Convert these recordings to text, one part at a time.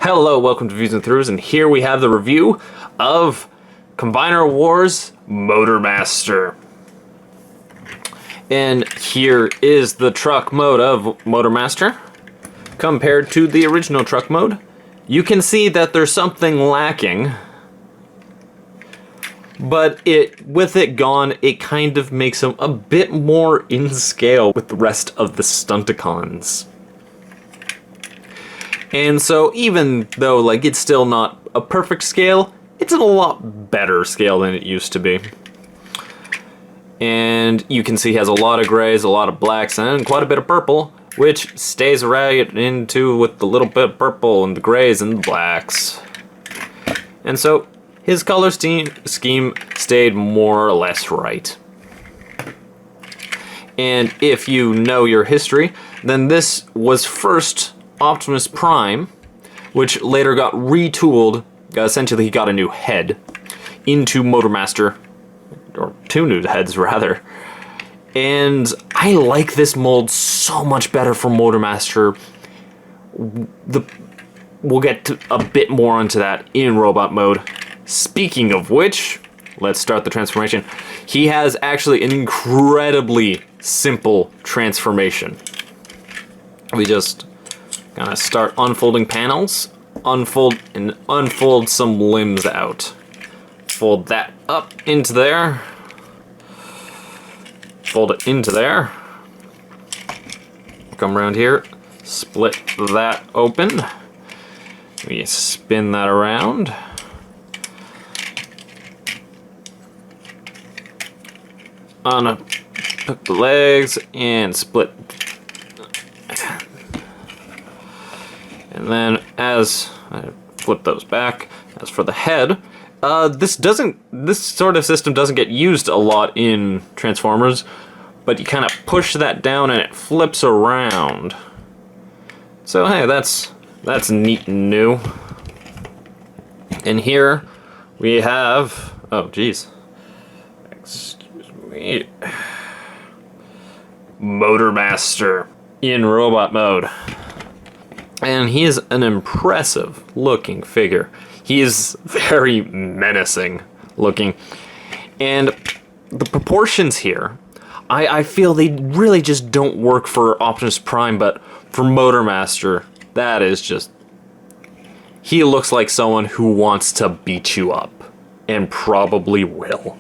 Hello, welcome to Views&Thrus, and here we have the review of Combiner Wars Motormaster. And here is the truck mode of Motormaster compared to the original truck mode. You can see that there's something lacking, but with it gone, it kind of makes him a bit more in scale with the rest of the Stunticons. And so even though it's still not a perfect scale, it's in a lot better scale than it used to be. And you can see he has a lot of grays, a lot of blacks, and quite a bit of purple, which stays right into with the little bit of purple and the grays and the blacks. And so his color scheme stayed more or less right. And if you know your history, then this was first Optimus Prime, which later got retooled. Essentially, he got a new head into Motormaster, or two new heads rather. And I like this mold so much better for Motormaster. We'll get to a bit more onto that in robot mode. Speaking of which, let's start the transformation. He has actually an incredibly simple transformation. We just kind of start unfolding panels, unfold some limbs out. Fold that up into there. Fold it into there. Come around here, split that open. We spin that around. Put the legs and split. And then as I flip those back, as for the head, this sort of system doesn't get used a lot in Transformers, but you kind of push that down and it flips around. So hey, that's neat and new. And here we have, oh geez, excuse me, Motormaster in robot mode. And he is an impressive looking figure. He is very menacing looking. And the proportions here, I feel they really just don't work for Optimus Prime, but for Motormaster, that is just... he looks like someone who wants to beat you up, and probably will.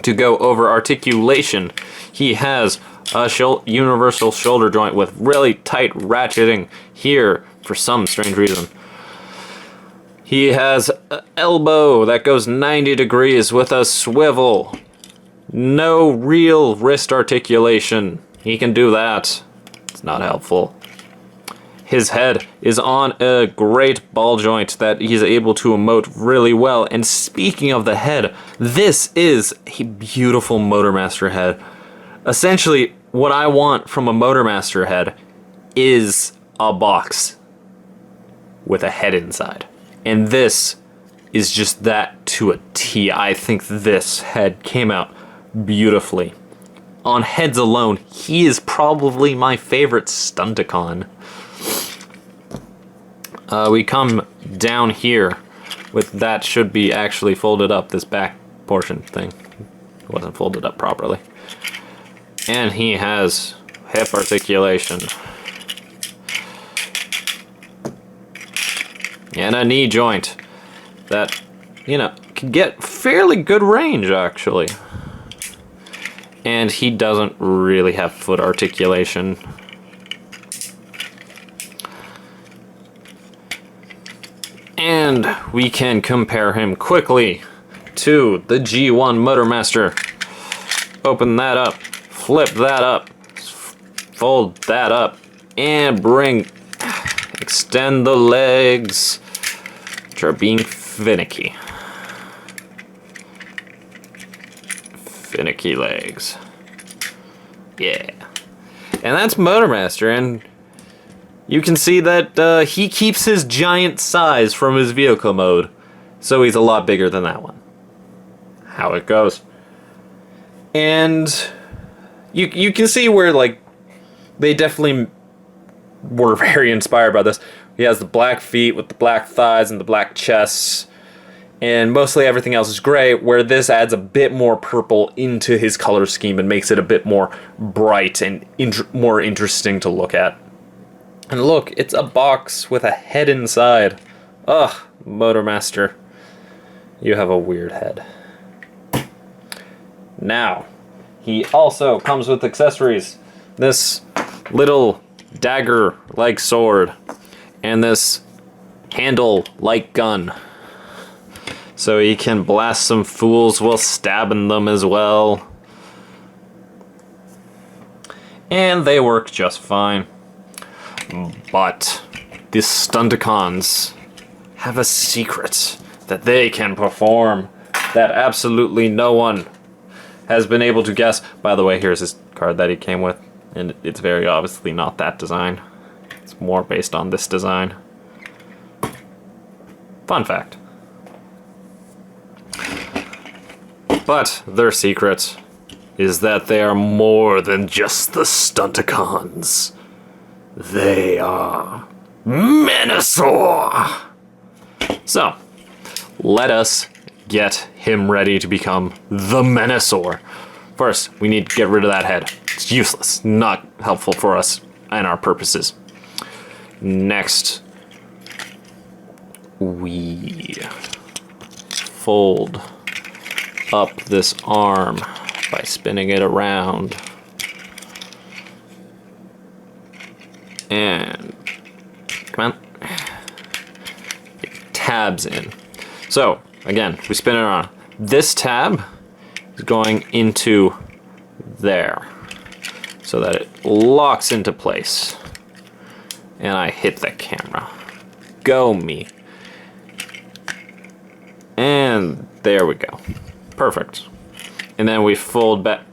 To go over articulation, he has a universal shoulder joint with really tight ratcheting here for some strange reason. He has an elbow that goes 90 degrees with a swivel. No real wrist articulation. He can do that. It's not helpful. His head is on a great ball joint that he's able to emote really well. And speaking of the head, this is a beautiful Motormaster head. Essentially, what I want from a Motormaster head is a box with a head inside. And this is just that to a T. I think this head came out beautifully. On heads alone, he is probably my favorite Stunticon. We come down here with that should be actually folded up, this back portion thing. It wasn't folded up properly. And he has hip articulation. And a knee joint that, can get fairly good range, actually. And he doesn't really have foot articulation. And we can compare him quickly to the G1 Motormaster. Open that up. Flip that up, fold that up, and extend the legs, which are being finicky. Finicky legs. Yeah. And that's Motormaster, and you can see that he keeps his giant size from his vehicle mode, so he's a lot bigger than that one. How it goes. And you can see where, they definitely were very inspired by this. He has the black feet with the black thighs and the black chests. And mostly everything else is gray, where this adds a bit more purple into his color scheme and makes it a bit more bright and more interesting to look at. And look, it's a box with a head inside. Ugh, Motormaster, you have a weird head. Now, he also comes with accessories. This little dagger-like sword and this handle-like gun. So he can blast some fools while stabbing them as well. And they work just fine. But the Stunticons have a secret that they can perform that absolutely no one has been able to guess. By the way, here's his card that he came with. And it's very obviously not that design. It's more based on this design. Fun fact. But their secret is that they are more than just the Stunticons. They are Menasor! So, let us get him ready to become the Menasor. First, we need to get rid of that head. It's useless, not helpful for us and our purposes. Next, we fold up this arm by spinning it around. And come on. It tabs in. So, again, we spin it around. This tab is going into there so that it locks into place. And I hit the camera. Go me. And there we go. Perfect. And then we fold back.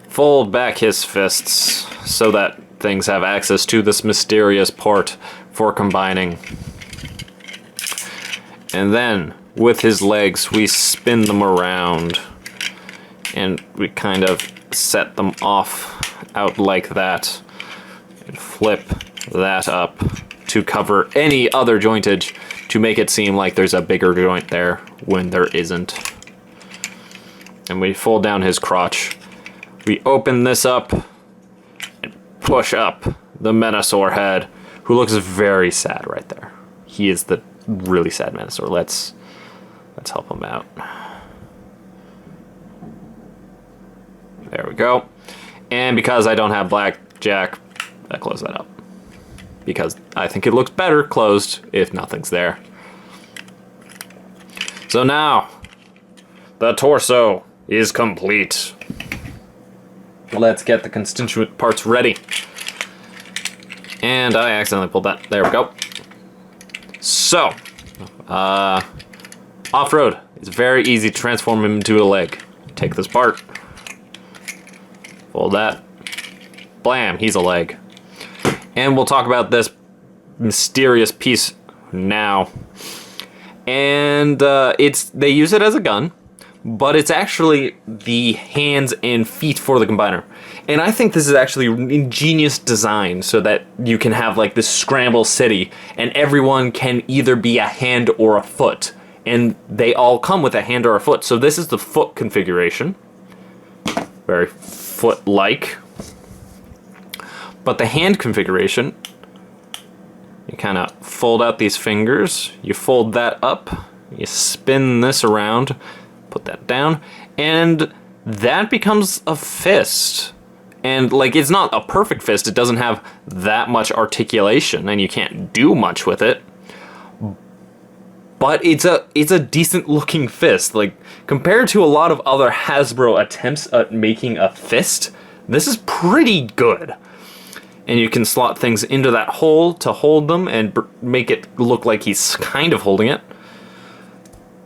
Fold back his fists so that things have access to this mysterious part for combining. And then with his legs, we spin them around and we kind of set them off out like that and flip that up to cover any other jointage to make it seem like there's a bigger joint there when there isn't. And we fold down his crotch. We open this up and push up the Menasor head, who looks very sad right there. He is the really sad Menasor. Let's help him out. There we go. And because I don't have blackjack, I close that up. Because I think it looks better closed if nothing's there. So now, the torso is complete. Let's get the constituent parts ready. And I accidentally pulled that. There we go. So, off-road. It's very easy to transform him into a leg. Take this part. Fold that. Blam, he's a leg. And we'll talk about this mysterious piece now. And they use it as a gun, but it's actually the hands and feet for the combiner. And I think this is actually an ingenious design so that you can have like this scramble city and everyone can either be a hand or a foot. And they all come with a hand or a foot. So this is the foot configuration. Very foot-like. But the hand configuration, you kind of fold out these fingers, you fold that up, you spin this around, put that down, and that becomes a fist. And like, it's not a perfect fist, it doesn't have that much articulation, and you can't do much with it. But it's a decent looking fist. Like, compared to a lot of other Hasbro attempts at making a fist, this is pretty good. And you can slot things into that hole to hold them and make it look like he's kind of holding it.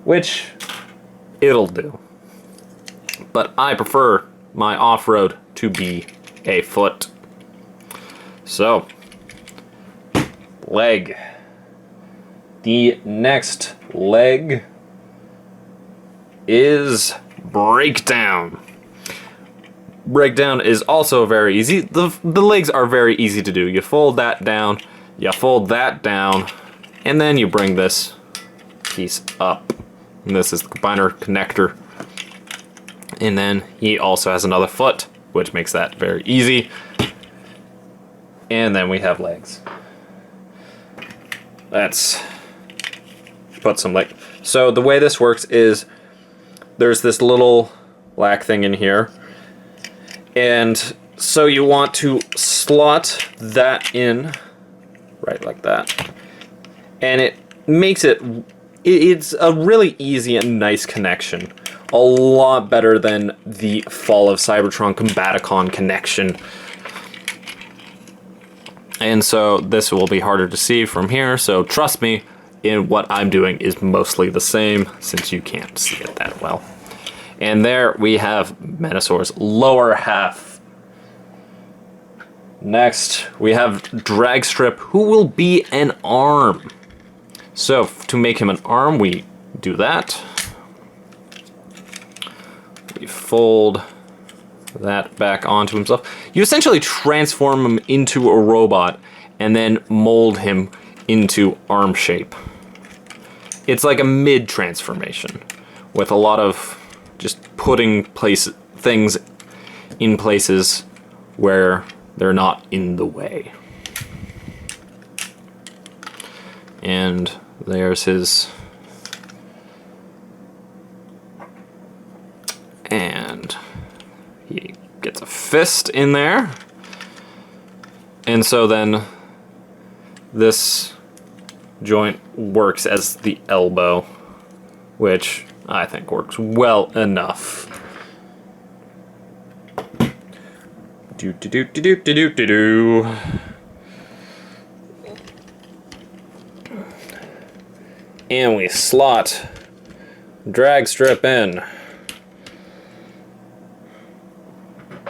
Which, it'll do. But I prefer my off-road to be a foot. So, leg. The next leg is Breakdown. breakdown is also very easy. The legs are very easy to do. You fold that down, you fold that down, and then you bring this piece up. And this is the combiner connector. And then he also has another foot, which makes that very easy. And then we have legs. Let's put some leg. So the way this works is there's this little black thing in here. And so you want to slot that in right like that. And it makes it's a really easy and nice connection. A lot better than the Fall of Cybertron Combaticon connection. And so this will be harder to see from here, so trust me, in what I'm doing is mostly the same, since you can't see it that well. And there we have Menasor's lower half. Next, we have Dragstrip, who will be an arm. So, to make him an arm, we do that. We fold that back onto himself. You essentially transform him into a robot and then mold him into arm shape. It's like a mid-transformation with a lot of just putting things in places where they're not in the way. And there's his... And he gets a fist in there. And so then this joint works as the elbow, which I think works well enough. Do do do do do do do do. And we slot Dragstrip in.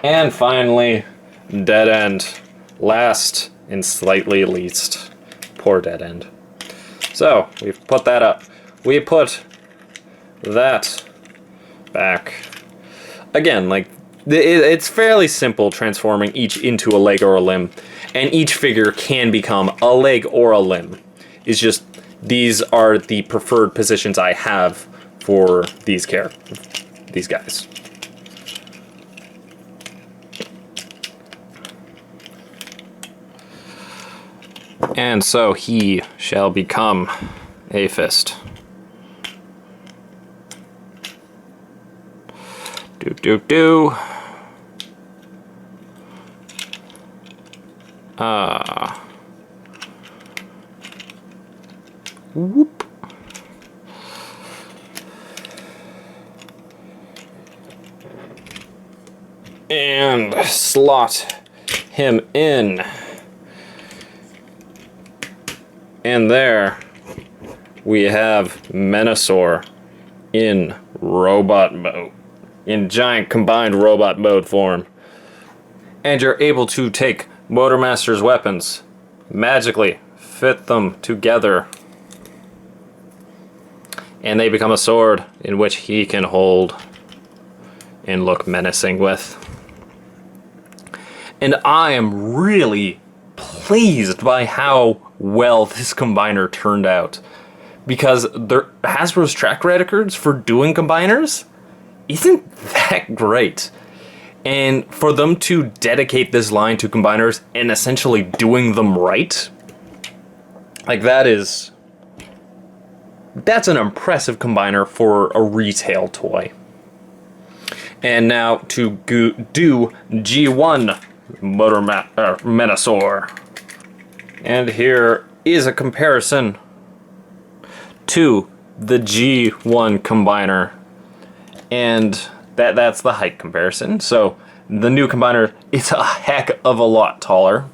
And finally, Dead End. Last and slightly least. Poor Dead End. So, we've put that up. We put that back. Again, like, it's fairly simple transforming each into a leg or a limb. And each figure can become a leg or a limb. It's just, these are the preferred positions I have for these guys. And so he shall become a fist. Do do do. Whoop. And slot him in. And there we have Menasor in robot mode, in giant combined robot mode form. And you're able to take Motormaster's weapons, magically fit them together, and they become a sword in which he can hold and look menacing with. And I am really pleased by how well this combiner turned out, because Hasbro's track records for doing combiners isn't that great, and for them to dedicate this line to combiners and essentially doing them right, like that's an impressive combiner for a retail toy. And now to do G1 Menasor. And here is a comparison to the G1 combiner. And that's the height comparison. So the new combiner is a heck of a lot taller.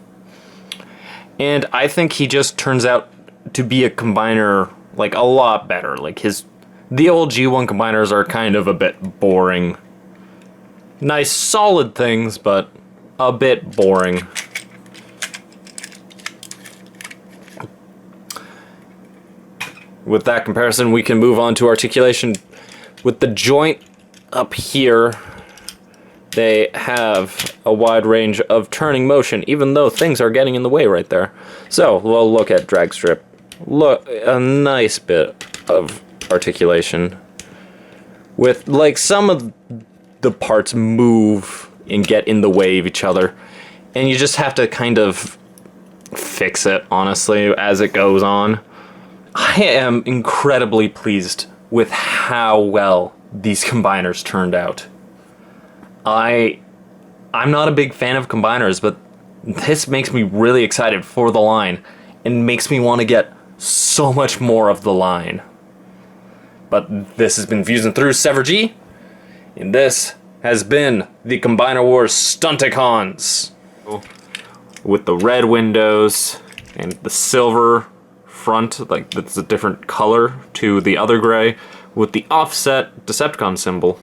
And I think he just turns out to be a combiner like a lot better. Like the old G1 combiners are kind of a bit boring. Nice solid things, but a bit boring. With that comparison, we can move on to articulation with the joint up here They have a wide range of turning motion, even though things are getting in the way right there. So, we'll look at drag strip. Look, a nice bit of articulation. With, like, some of the parts move and get in the way of each other. And you just have to kind of fix it, honestly, as it goes on. I am incredibly pleased with how well these combiners turned out. I'm not a big fan of combiners, but this makes me really excited for the line and makes me want to get so much more of the line. But this has been Views&Thrus Sever G, and this has been the Combiner Wars Stunticons. With the red windows and the silver front, like that's a different color to the other gray, with the offset Decepticon symbol.